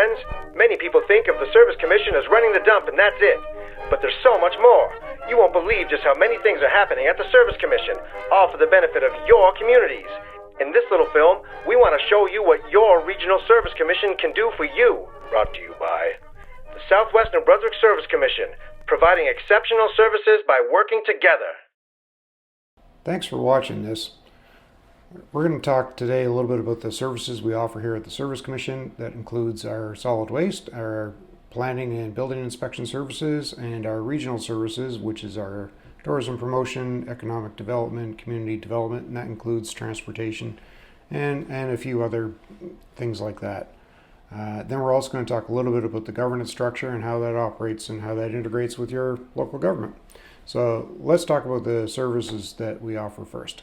friends. Many people think of the Service Commission as running the dump and that's it. But there's so much more. You won't believe just how many things are happening at the Service Commission, all for the benefit of your communities. In this little film, we want to show you what your regional Service Commission can do for you. Brought to you by the Southwest New Brunswick Service Commission, providing exceptional services by working together. Thanks for watching this. We're going to talk today a little bit about the services we offer here at the Service Commission. That includes our solid waste, our planning and building inspection services, and our regional services, which is our tourism promotion, economic development, community development, and that includes transportation and a few other things like that. Then we're also going to talk a little bit about the governance structure and how that operates and how that integrates with your local government. So let's talk about the services that we offer first.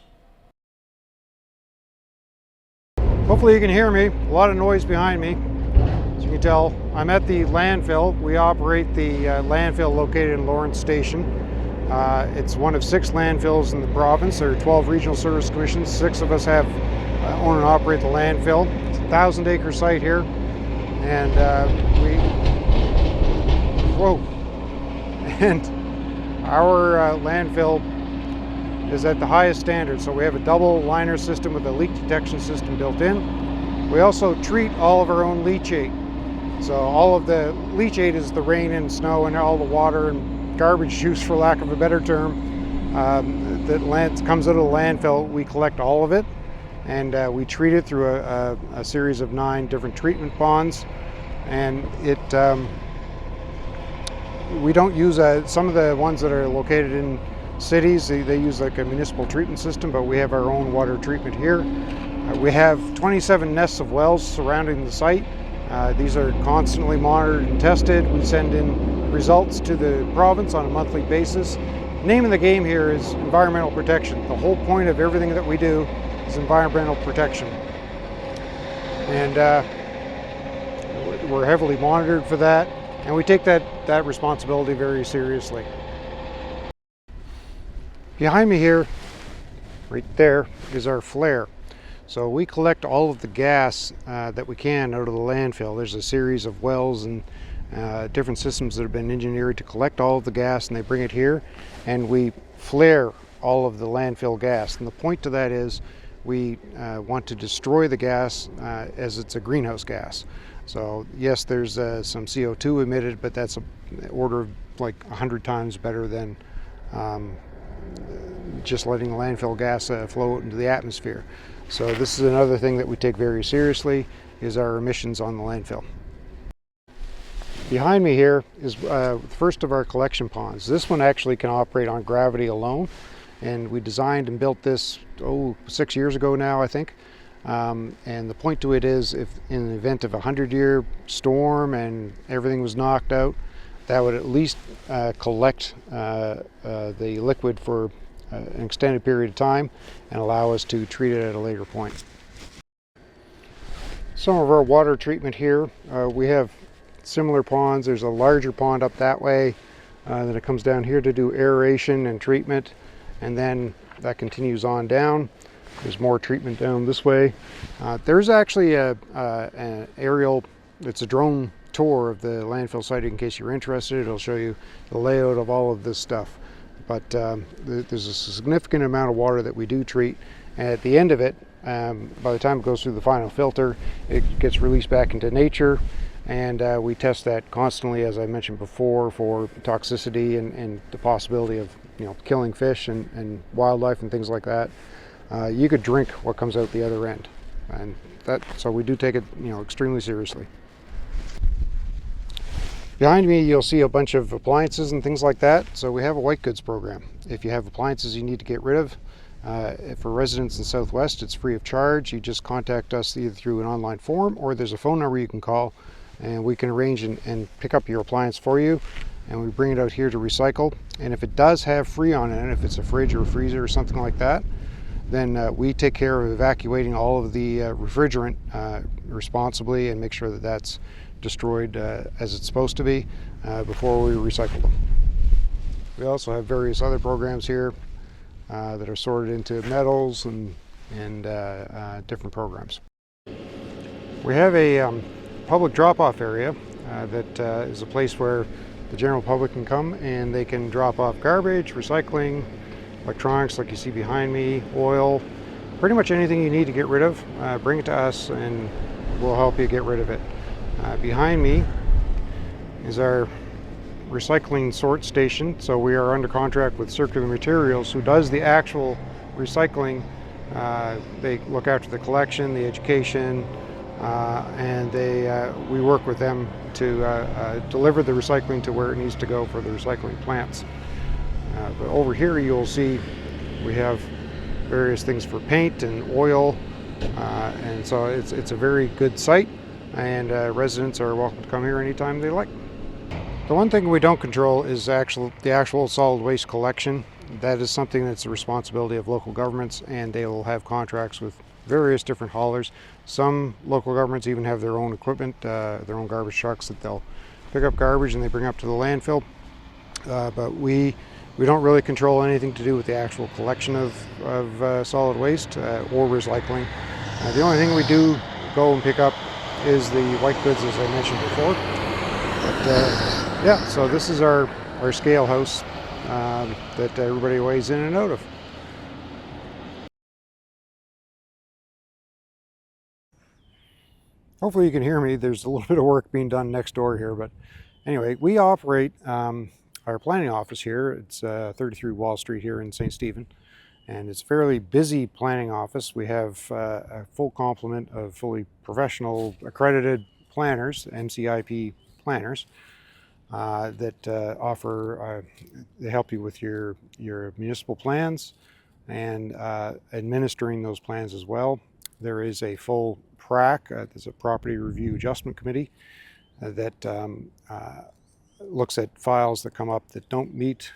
Hopefully you can hear me. A lot of noise behind me. As you can tell, I'm at the landfill. We operate the landfill located in Lawrence Station. It's one of 6 landfills in the province. There are 12 regional service commissions. 6 of us have own and operate the landfill. It's a 1,000-acre site here, and our landfill is at the highest standard. So we have a double liner system with a leak detection system built in. We also treat all of our own leachate. So all of the leachate is the rain and snow and all the water and garbage juice, for lack of a better term, that comes out of the landfill. We collect all of it, and we treat it through a series of 9 different treatment ponds. And we don't use some of the ones that are located in cities, they use like a municipal treatment system, but we have our own water treatment here. We have 27 nests of wells surrounding the site. These are constantly monitored and tested. We send in results to the province on a monthly basis. The name of the game here is environmental protection. The whole point of everything that we do is environmental protection. And we're heavily monitored for that, and we take that responsibility very seriously. Behind me here, right there, is our flare. So we collect all of the gas that we can out of the landfill. There's a series of wells and different systems that have been engineered to collect all of the gas, and they bring it here, and we flare all of the landfill gas. And the point to that is we want to destroy the gas as it's a greenhouse gas. So yes, there's some CO2 emitted, but that's an order of like 100 times better than just letting landfill gas flow out into the atmosphere. So this is another thing that we take very seriously, is our emissions on the landfill. Behind me here is the first of our collection ponds. This one actually can operate on gravity alone, and we designed and built this 6 years ago now, I think. And the point to it is, if in the event of a 100-year storm and everything was knocked out, that would at least collect the liquid for an extended period of time and allow us to treat it at a later point. Some of our water treatment here, we have similar ponds. There's a larger pond up that way, then it comes down here to do aeration and treatment, and then that continues on down. There's more treatment down this way. There's actually an aerial, it's a drone tour of the landfill site in case you're interested. It'll show you the layout of all of this stuff. But there's a significant amount of water that we do treat, and at the end of it, by the time it goes through the final filter, it gets released back into nature, and we test that constantly, as I mentioned before, for toxicity and the possibility of killing fish and wildlife and things like that. You could drink what comes out the other end, and so we do take it extremely seriously. Behind me you'll see a bunch of appliances and things like that. So we have a white goods program. If you have appliances you need to get rid of, for residents in Southwest, it's free of charge. You just contact us either through an online form, or there's a phone number you can call, and we can arrange and pick up your appliance for you, and we bring it out here to recycle. And if it does have Freon in it, if it's a fridge or a freezer or something like that, then we take care of evacuating all of the refrigerant responsibly and make sure that that's destroyed as it's supposed to be before we recycle them. We also have various other programs here that are sorted into metals and different programs. We have a public drop-off area that is a place where the general public can come and they can drop off garbage, recycling, electronics like you see behind me, oil, pretty much anything you need to get rid of, bring it to us and we'll help you get rid of it. Behind me is our recycling sort station. So we are under contract with Circular Materials, who does the actual recycling. They look after the collection, the education, and we work with them to deliver the recycling to where it needs to go for the recycling plants. But over here you'll see we have various things for paint and oil, and so it's a very good site, and residents are welcome to come here anytime they like. The one thing we don't control is the actual solid waste collection. That is something that's the responsibility of local governments, and they will have contracts with various different haulers. Some local governments even have their own equipment, their own garbage trucks that they'll pick up garbage and they bring up to the landfill. But we don't really control anything to do with the actual collection of solid waste or recycling. The only thing we do go and pick up is the white goods, as I mentioned before. But yeah, so this is our scale house that everybody weighs in and out of. Hopefully you can hear me. There's a little bit of work being done next door here, but anyway, we operate our planning office here. It's 33 Wall Street here in St. Stephen, and it's a fairly busy planning office. We have a full complement of fully professional accredited planners, MCIP planners, that offer, they help you with your municipal plans and administering those plans as well. There is a full PRAC, there's a Property Review Adjustment Committee that looks at files that come up that don't meet,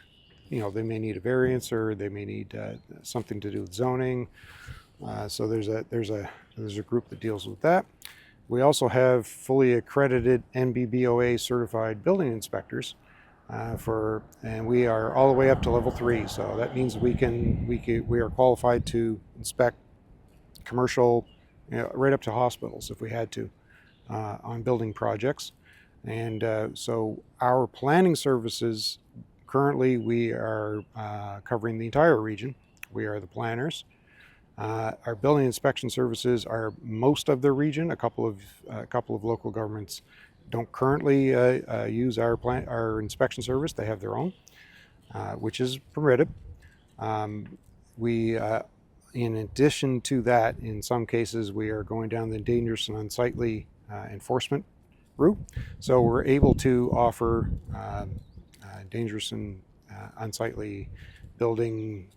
they may need a variance or they may need something to do with zoning. So there's a group that deals with that. We also have fully accredited NBBOA certified building inspectors and we are all the way up to level 3. So that means we are qualified to inspect commercial, right up to hospitals if we had to, on building projects. And so our planning services, currently we are covering the entire region. We are the planners. Our building inspection services are most of the region. A couple of local governments don't currently use our inspection service. They have their own, which is permitted. In addition to that, in some cases, we are going down the dangerous and unsightly enforcement route. So we're able to offer dangerous and unsightly building.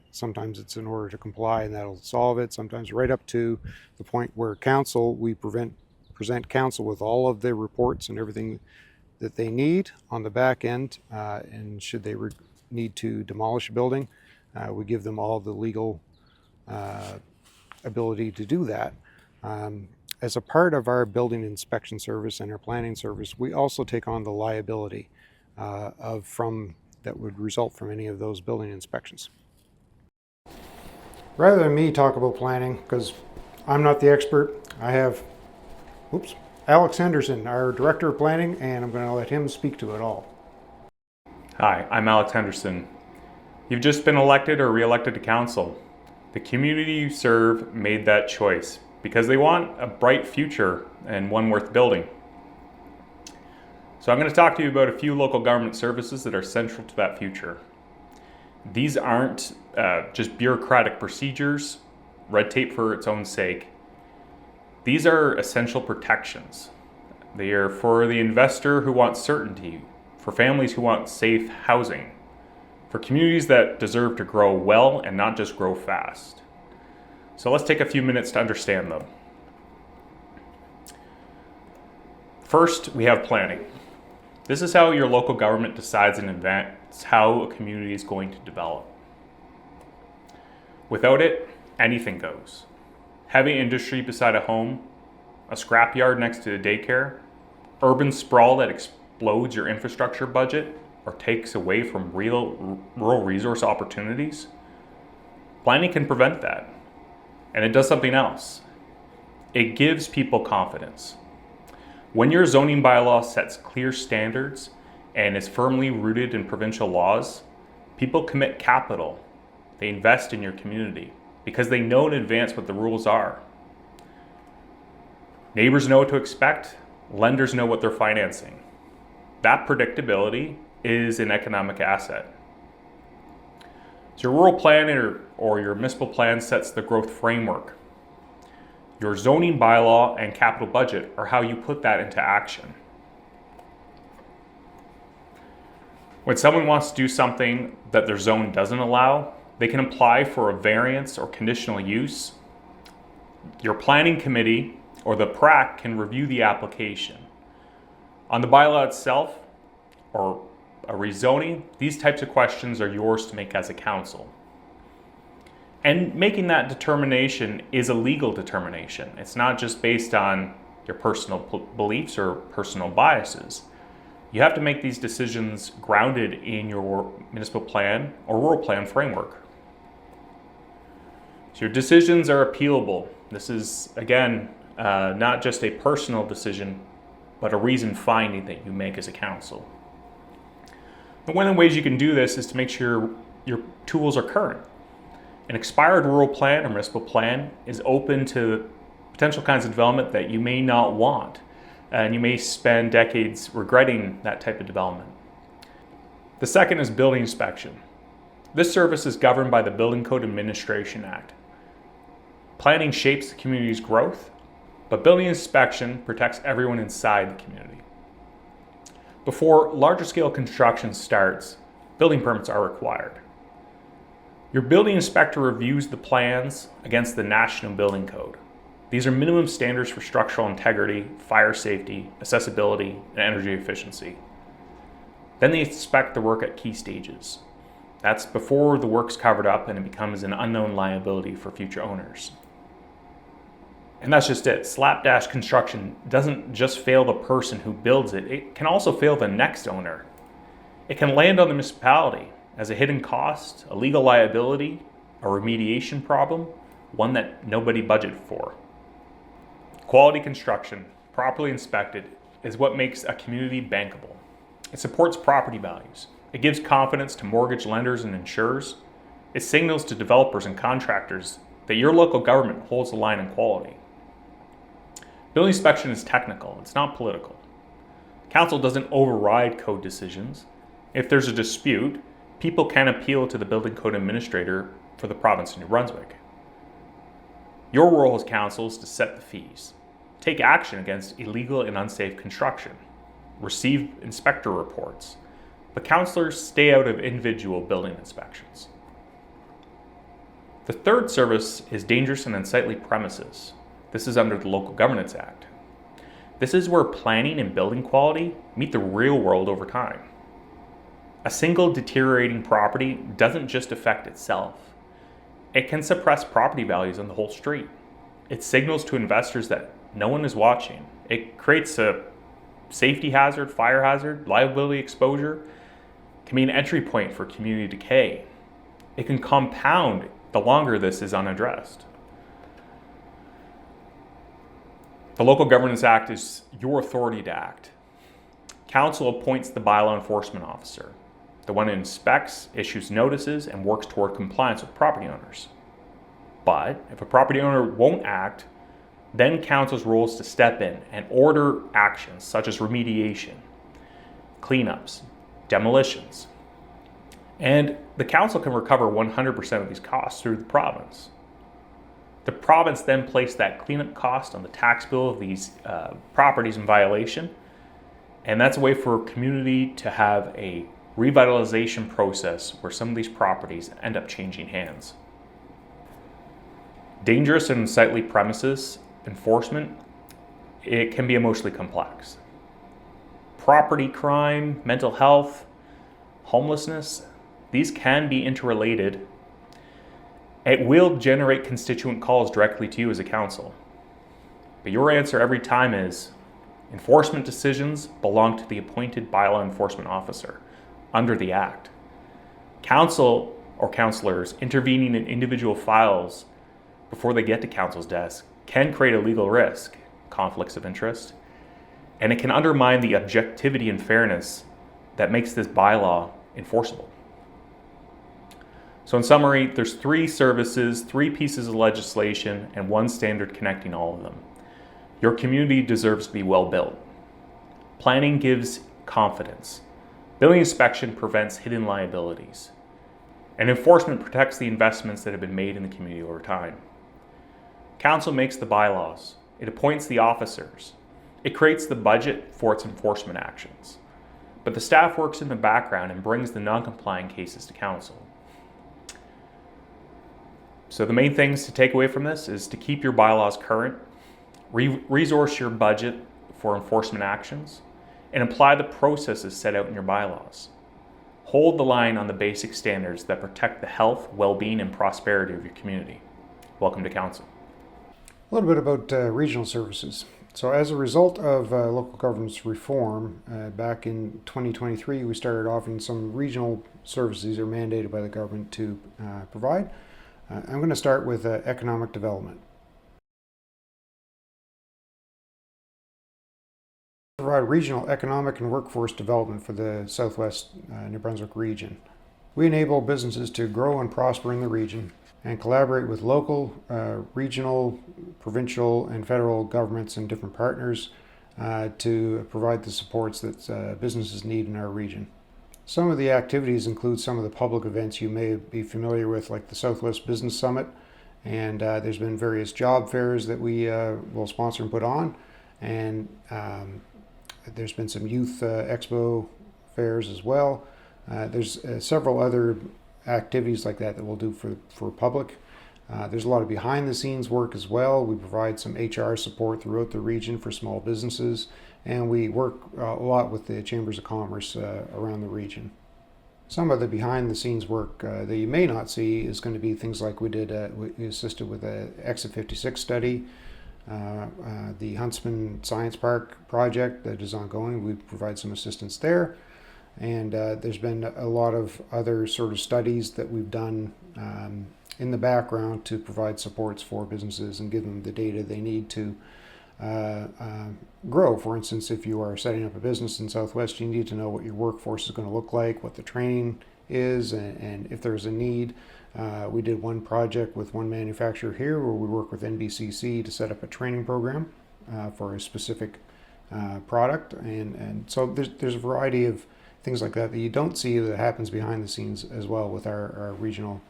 Sometimes it's in order to comply and that'll solve it. Sometimes right up to the point where we present council with all of the reports and everything that they need on the back end. And should they need to demolish a building, we give them all the legal ability to do that. As a part of our building inspection service and our planning service, we also take on the liability that would result from any of those building inspections. Rather than me talk about planning, because I'm not the expert, I have Alex Henderson, our Director of Planning, and I'm going to let him speak to it all. Hi, I'm Alex Henderson. You've just been elected or re-elected to council. The community you serve made that choice because they want a bright future and one worth building. So I'm going to talk to you about a few local government services that are central to that future. These aren't just bureaucratic procedures, red tape for its own sake. These are essential protections. They are for the investor who wants certainty, for families who want safe housing, for communities that deserve to grow well and not just grow fast. So let's take a few minutes to understand them. First, we have planning. This is how your local government decides in advance how a community is going to develop. Without it, anything goes. Heavy industry beside a home, a scrapyard next to a daycare, urban sprawl that explodes your infrastructure budget or takes away from real rural resource opportunities. Planning can prevent that. And it does something else. It gives people confidence. When your zoning bylaw sets clear standards and is firmly rooted in provincial laws, people commit capital. They invest in your community because they know in advance what the rules are. Neighbors know what to expect. Lenders know what they're financing. That predictability is an economic asset. So your rural plan or your municipal plan sets the growth framework. Your zoning bylaw and capital budget are how you put that into action. When someone wants to do something that their zone doesn't allow, they can apply for a variance or conditional use. Your planning committee or the PRAC can review the application. On the bylaw itself or a rezoning, these types of questions are yours to make as a council. And making that determination is a legal determination. It's not just based on your personal beliefs or personal biases. You have to make these decisions grounded in your municipal plan or rural plan framework. So your decisions are appealable. This is, again, not just a personal decision, but a reasoned finding that you make as a council. And one of the ways you can do this is to make sure your tools are current. An expired rural plan or municipal plan is open to potential kinds of development that you may not want, and you may spend decades regretting that type of development. The second is building inspection. This service is governed by the Building Code Administration Act. Planning shapes the community's growth, but building inspection protects everyone inside the community. Before larger scale construction starts, building permits are required. Your building inspector reviews the plans against the National Building Code. These are minimum standards for structural integrity, fire safety, accessibility, and energy efficiency. Then they inspect the work at key stages. That's before the work's covered up and it becomes an unknown liability for future owners. And that's just it. Slapdash construction doesn't just fail the person who builds it, it can also fail the next owner. It can land on the municipality as a hidden cost, a legal liability, a remediation problem, one that nobody budgeted for. Quality construction, properly inspected, is what makes a community bankable. It supports property values. It gives confidence to mortgage lenders and insurers. It signals to developers and contractors that your local government holds the line on quality. Building inspection is technical, it's not political. Council doesn't override code decisions. If there's a dispute, people can appeal to the Building Code Administrator for the province of New Brunswick. Your role as council is to set the fees, take action against illegal and unsafe construction, receive inspector reports, but councillors stay out of individual building inspections. The third service is dangerous and unsightly premises. This is under the Local Governance Act. This is where planning and building quality meet the real world over time. A single deteriorating property doesn't just affect itself. It can suppress property values on the whole street. It signals to investors that no one is watching. It creates a safety hazard, fire hazard, liability exposure. It can be an entry point for community decay. It can compound the longer this is unaddressed. The Local Governance Act is your authority to act. Council appoints the bylaw enforcement officer, the one who inspects, issues notices, and works toward compliance with property owners. But if a property owner won't act, then council's role is to step in and order actions such as remediation, cleanups, demolitions. And the council can recover 100% of these costs through the province. The province then placed that cleanup cost on the tax bill of these properties in violation, and that's a way for a community to have a revitalization process where some of these properties end up changing hands. Dangerous and unsightly premises enforcement, it can be emotionally complex. Property crime, mental health, homelessness, these can be interrelated. It will generate constituent calls directly to you as a council. But your answer every time is, enforcement decisions belong to the appointed bylaw enforcement officer under the Act. Council or councillors intervening in individual files before they get to council's desk can create a legal risk, conflicts of interest, and it can undermine the objectivity and fairness that makes this bylaw enforceable. So in summary, there's 3 services, 3 pieces of legislation, and 1 standard connecting all of them. Your community deserves to be well built. Planning gives confidence. Building inspection prevents hidden liabilities. And enforcement protects the investments that have been made in the community over time. Council makes the bylaws. It appoints the officers. It creates the budget for its enforcement actions. But the staff works in the background and brings the non-compliant cases to council. So the main things to take away from this is to keep your bylaws current, resource your budget for enforcement actions, and apply the processes set out in your bylaws. Hold the line on the basic standards that protect the health, well-being, and prosperity of your community. Welcome to council. A little bit about regional services. So as a result of local governance reform, back in 2023, we started offering some regional services that are mandated by the government to provide. I'm going to start with economic development. Provide regional economic and workforce development for the Southwest New Brunswick region. We enable businesses to grow and prosper in the region and collaborate with local, regional, provincial, and federal governments and different partners to provide the supports that businesses need in our region. Some of the activities include some of the public events you may be familiar with, like the Southwest Business Summit, and there's been various job fairs that we will sponsor and put on, and there's been some youth expo fairs as well. There's several other activities like that we'll do for public. There's a lot of behind the scenes work as well. We provide some HR support throughout the region for small businesses, and we work a lot with the Chambers of Commerce around the region. Some of the behind the scenes work that you may not see is going to be things like we assisted with the Exit 56 study, the Huntsman Science Park project that is ongoing. We provide some assistance there. And there's been a lot of other sort of studies that we've done in the background to provide supports for businesses and give them the data they need to grow. For instance, if you are setting up a business in Southwest, you need to know what your workforce is going to look like, what the training is, and if there's a need. We did one project with one manufacturer here where we work with NBCC to set up a training program for a specific product. And so there's a variety of things like that you don't see that happens behind the scenes as well with our regional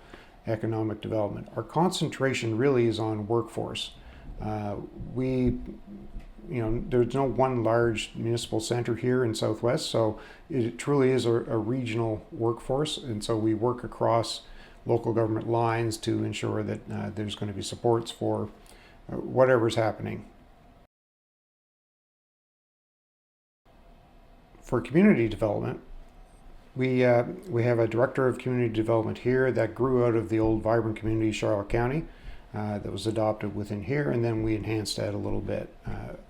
economic development. Our concentration really is on workforce. There's no one large municipal center here in Southwest, so it truly is a regional workforce, and so we work across local government lines to ensure that there's going to be supports for whatever's happening. For community development, we have a director of community development here that grew out of the old vibrant community, Charlotte County, that was adopted within here, and then we enhanced that a little bit.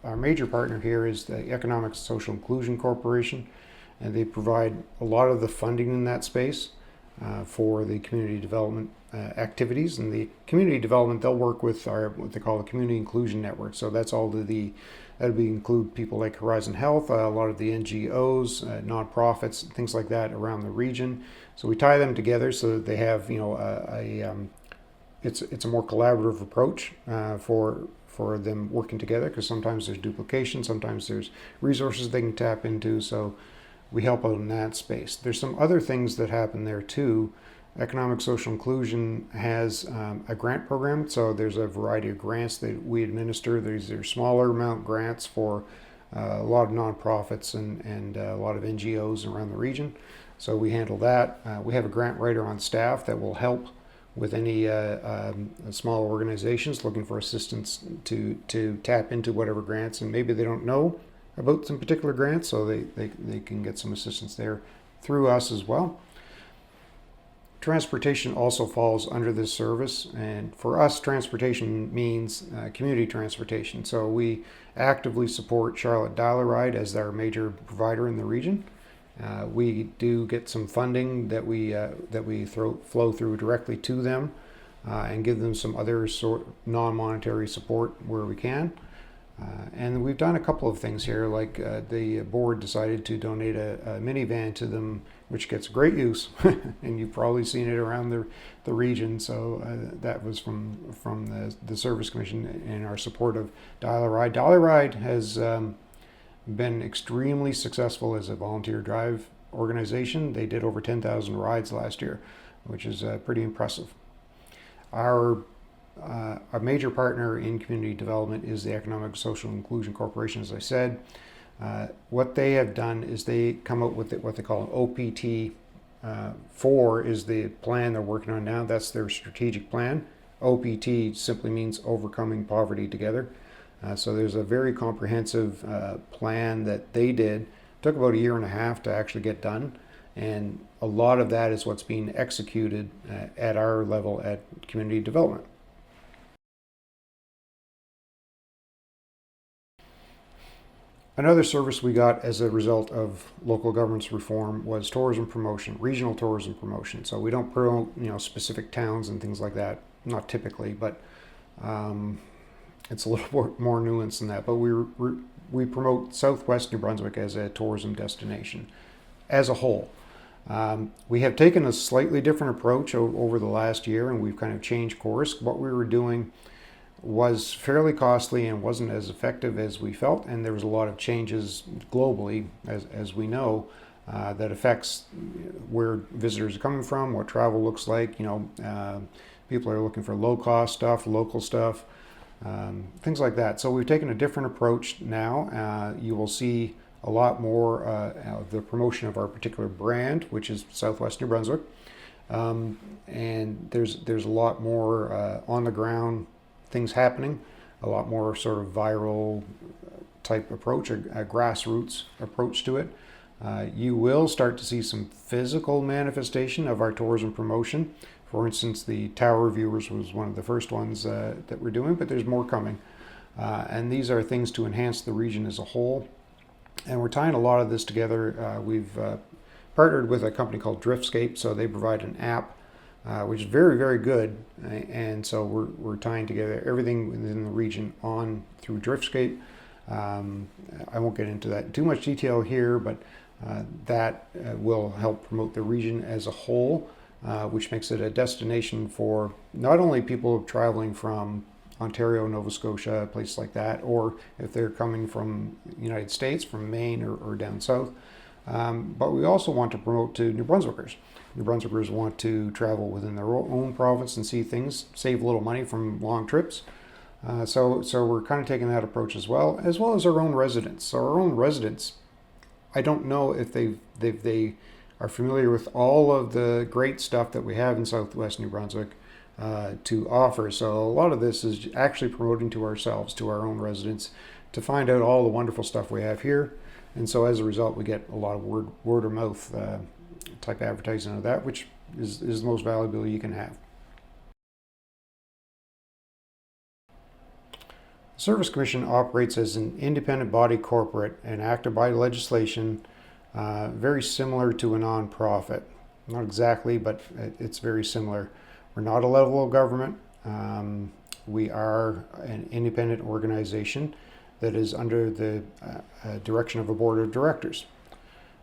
Our major partner here is the Economic Social Inclusion Corporation, and they provide a lot of the funding in that space for the community development activities. And the community development, they'll work with what they call the Community Inclusion Network. So that's all that would include people like Horizon Health, a lot of the NGOs, nonprofits, things like that around the region. So we tie them together so that they have, it's a more collaborative approach for them working together, because sometimes there's duplication, sometimes there's resources they can tap into. So we help out in that space. There's some other things that happen there too. Economic Social Inclusion has a grant program, so there's a variety of grants that we administer. These are smaller amount grants for a lot of nonprofits and a lot of NGOs around the region. So we handle that. We have a grant writer on staff that will help with any small organizations looking for assistance to tap into whatever grants, and maybe they don't know about some particular grants, so they can get some assistance there through us as well. Transportation also falls under this service, and for us, transportation means community transportation. So we actively support Charlotte Dial-A-Ride as our major provider in the region. We do get some funding that we flow through directly to them and give them some other sort of non-monetary support where we can. And we've done a couple of things here, like the board decided to donate a minivan to them, which gets great use, and you've probably seen it around the region. So that was from the Service Commission in our support of Dial a Ride. Dial a Ride has been extremely successful as a volunteer drive organization. They did over 10,000 rides last year, which is pretty impressive. Our major partner in community development is the Economic Social Inclusion Corporation, as I said. What they have done is they come up with what they call an OPT. 4 is the plan they're working on now. That's their strategic plan. OPT simply means Overcoming Poverty Together. So there's a very comprehensive plan that they did. Took about a year and a half to actually get done. And a lot of that is what's being executed at our level at community development. Another service we got as a result of local government's reform was tourism promotion, regional tourism promotion. So we don't promote, specific towns and things like that, not typically, but it's a little more nuanced than that. But we promote Southwest New Brunswick as a tourism destination as a whole. We have taken a slightly different approach over the last year, and we've kind of changed course. What we were doing was fairly costly and wasn't as effective as we felt, and there was a lot of changes globally, as we know, that affects where visitors are coming from, what travel looks like. People are looking for low-cost stuff, local stuff, things like that. So we've taken a different approach now. You will see a lot more of the promotion of our particular brand, which is Southwest New Brunswick, and there's a lot more on the ground things happening, a lot more sort of viral type approach, a grassroots approach to it. You will start to see some physical manifestation of our tourism promotion. For instance, the tower viewers was one of the first ones that we're doing, but there's more coming. And these are things to enhance the region as a whole. And we're tying a lot of this together. We've partnered with a company called Driftscape, so they provide an app which is very, very good. And so we're tying together everything within the region on through Driftscape. I won't get into that in too much detail here, but that will help promote the region as a whole, which makes it a destination for not only people traveling from Ontario, Nova Scotia, places like that, or if they're coming from the United States, from Maine or down south. But we also want to promote to New Brunswickers. New Brunswickers want to travel within their own province and see things, save a little money from long trips. So we're kind of taking that approach as well as our own residents. So our own residents, I don't know if they are familiar with all of the great stuff that we have in Southwest New Brunswick to offer. So a lot of this is actually promoting to ourselves, to our own residents, to find out all the wonderful stuff we have here. And so as a result, we get a lot of word of mouth type advertising of that, which is the most valuable you can have. The Service Commission operates as an independent body corporate and acted by legislation, very similar to a non-profit. Not exactly, but it's very similar. We're not a level of government. We are an independent organization that is under the direction of a board of directors.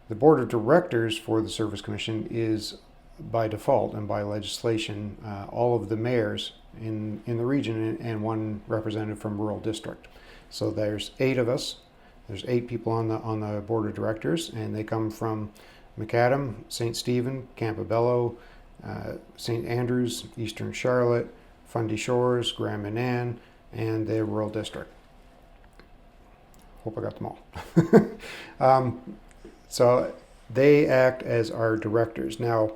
The board of directors for the Service Commission is, by default and by legislation, all of the mayors in the region and one representative from rural district. So there's 8 of us. There's 8 people on the board of directors, and they come from Macadam, St. Stephen, Campobello, St. Andrews, Eastern Charlotte, Fundy Shores, Grand Manan, and the rural district. Hope I got them all. So they act as our directors. Now,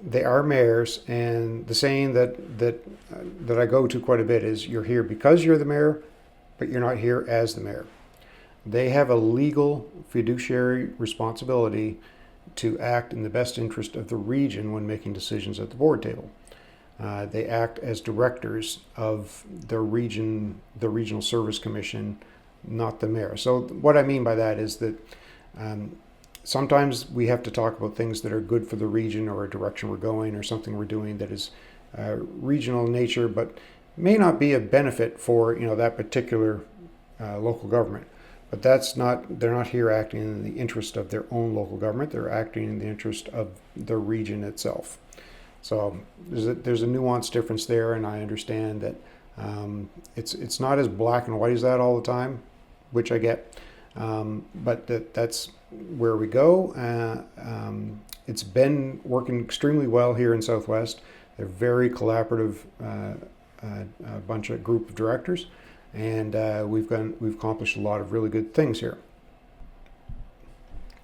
they are mayors, and the saying that I go to quite a bit is, you're here because you're the mayor, but you're not here as the mayor. They have a legal fiduciary responsibility to act in the best interest of the region when making decisions at the board table. They act as directors of the Regional Service Commission, not the mayor. So what I mean by that is that sometimes we have to talk about things that are good for the region, or a direction we're going, or something we're doing that is regional nature, but may not be a benefit for that particular local government. But they're not here acting in the interest of their own local government. They're acting in the interest of the region itself. So there's a nuanced difference there, and I understand that it's not as black and white as that all the time, which I get. But that's where we go. It's been working extremely well here in Southwest. They're very collaborative group of directors, and we've accomplished a lot of really good things here.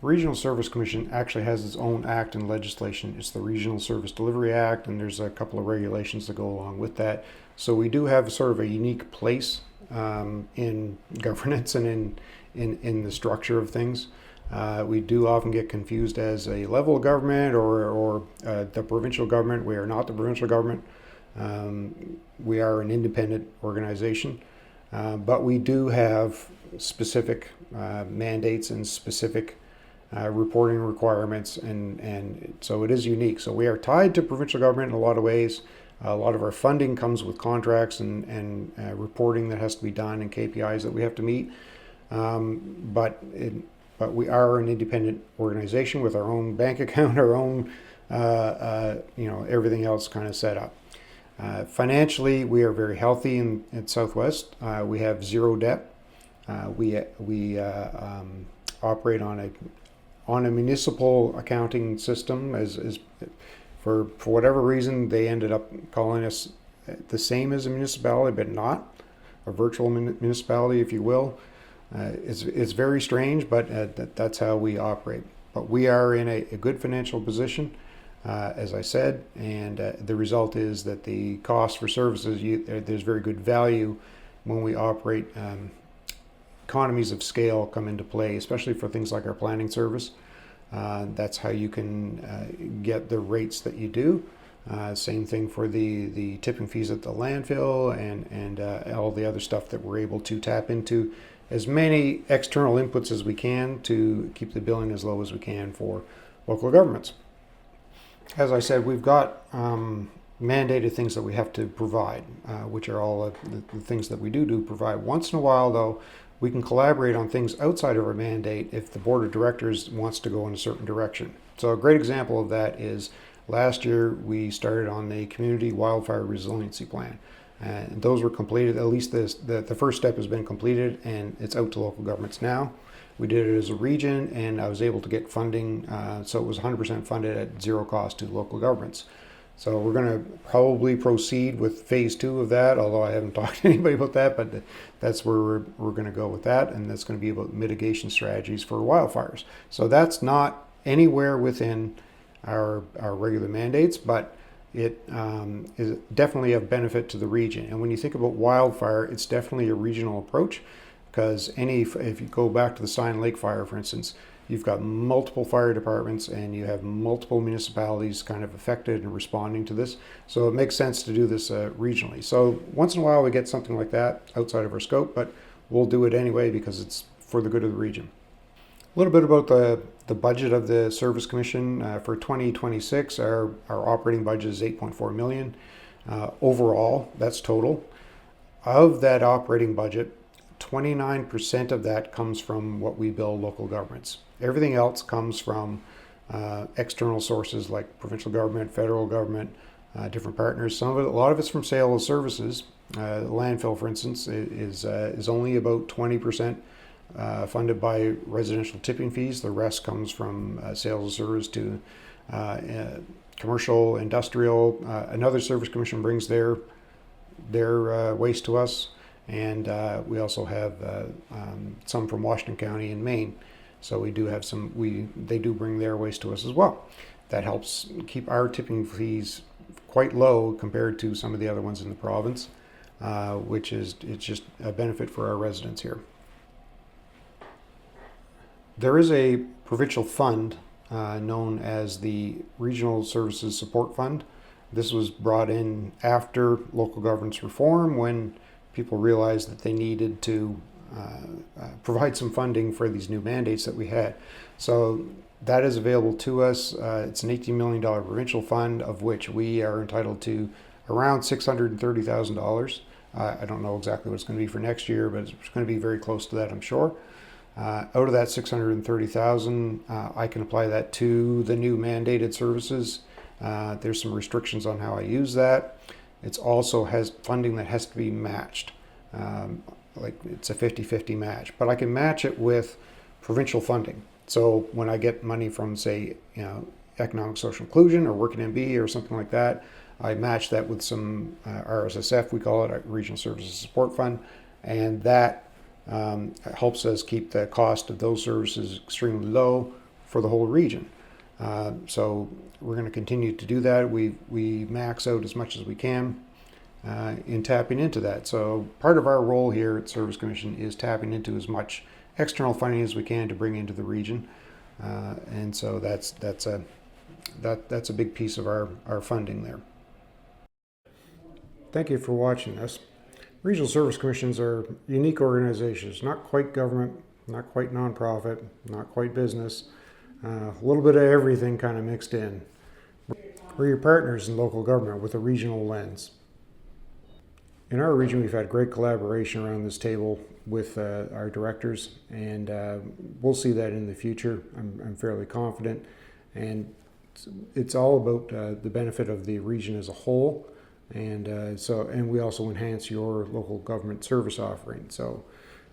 Regional Service Commission actually has its own act and legislation. It's the Regional Service Delivery Act, and there's a couple of regulations that go along with that. So we do have sort of a unique place in governance and in the structure of things. We do often get confused as a level of government or the provincial government. We are not the provincial government. We are an independent organization, but we do have specific mandates and specific reporting requirements, and so it is unique. So we are tied to provincial government in a lot of ways. A lot of our funding comes with contracts and reporting that has to be done and KPIs that we have to meet. But we are an independent organization with our own bank account, our own, everything else kind of set up. Financially, we are very healthy in Southwest. We have zero debt. We operate on a municipal accounting system. As for whatever reason, they ended up calling us the same as a municipality, but not a virtual municipality, if you will. It's very strange, but that's how we operate. But we are in a good financial position, as I said, and the result is that the cost for services, there's very good value when we operate. Economies of scale come into play, especially for things like our planning service. That's how you can get the rates that you do. Same thing for the tipping fees at the landfill and all the other stuff that we're able to tap into as many external inputs as we can to keep the billing as low as we can for local governments. As I said, we've got mandated things that we have to provide, which are all the things that we do provide. Once in a while, though, we can collaborate on things outside of our mandate if the board of directors wants to go in a certain direction. So a great example of that is last year we started on the community wildfire resiliency plan. And those were completed, at least the first step has been completed, and it's out to local governments now. We did it as a region, and I was able to get funding, so it was 100% funded at zero cost to local governments. So we're going to probably proceed with phase 2 of that, although I haven't talked to anybody about that, but that's where we're going to go with that, and that's going to be about mitigation strategies for wildfires. So that's not anywhere within our regular mandates, but it is definitely of benefit to the region. And when you think about wildfire, it's definitely a regional approach, because if you go back to the Sign Lake fire, for instance, you've got multiple fire departments and you have multiple municipalities kind of affected and responding to this. So it makes sense to do this regionally. So once in a while we get something like that outside of our scope, but we'll do it anyway because it's for the good of the region. A little bit about the budget of the Service Commission. For 2026, our operating budget is $8.4 million. Overall, that's total. Of that operating budget, 29% of that comes from what we bill local governments. Everything else comes from external sources like provincial government, federal government, different partners. A lot of it's from sale of services. The landfill, for instance, is only about 20% funded by residential tipping fees. The rest comes from sales of service to commercial, industrial. Another service commission brings their waste to us. And we also have some from Washington County and Maine. So we do have they do bring their waste to us as well. That helps keep our tipping fees quite low compared to some of the other ones in the province, it's just a benefit for our residents here. There is a provincial fund known as the Regional Services Support Fund. This was brought in after local governance reform when people realized that they needed to provide some funding for these new mandates that we had. So that is available to us. It's an $18 million provincial fund, of which we are entitled to around $630,000. I don't know exactly what it's going to be for next year, but it's going to be very close to that, I'm sure. Out of that $630,000, I can apply that to the new mandated services. There's some restrictions on how I use that. It also has funding that has to be matched. Like it's a 50-50 match, but I can match it with provincial funding. So when I get money from, say, economic social inclusion or Working MB or something like that, I match that with some RSSF, we call it a Regional Services Support Fund, and that helps us keep the cost of those services extremely low for the whole region. So we're going to continue to do that. We max out as much as we can in tapping into that. So part of our role here at Service Commission is tapping into as much external funding as we can to bring into the region, and so that's a big piece of our funding there. Thank you for watching this. Regional Service Commissions are unique organizations, not quite government, not quite nonprofit, not quite business, a little bit of everything kind of mixed in. We're your partners in local government with a regional lens. In our region, we've had great collaboration around this table with our directors, and we'll see that in the future. I'm fairly confident, and it's all about the benefit of the region as a whole, and we also enhance your local government service offering. So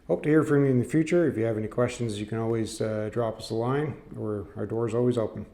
hope to hear from you in the future. If you have any questions, you can always drop us a line, or our door is always open.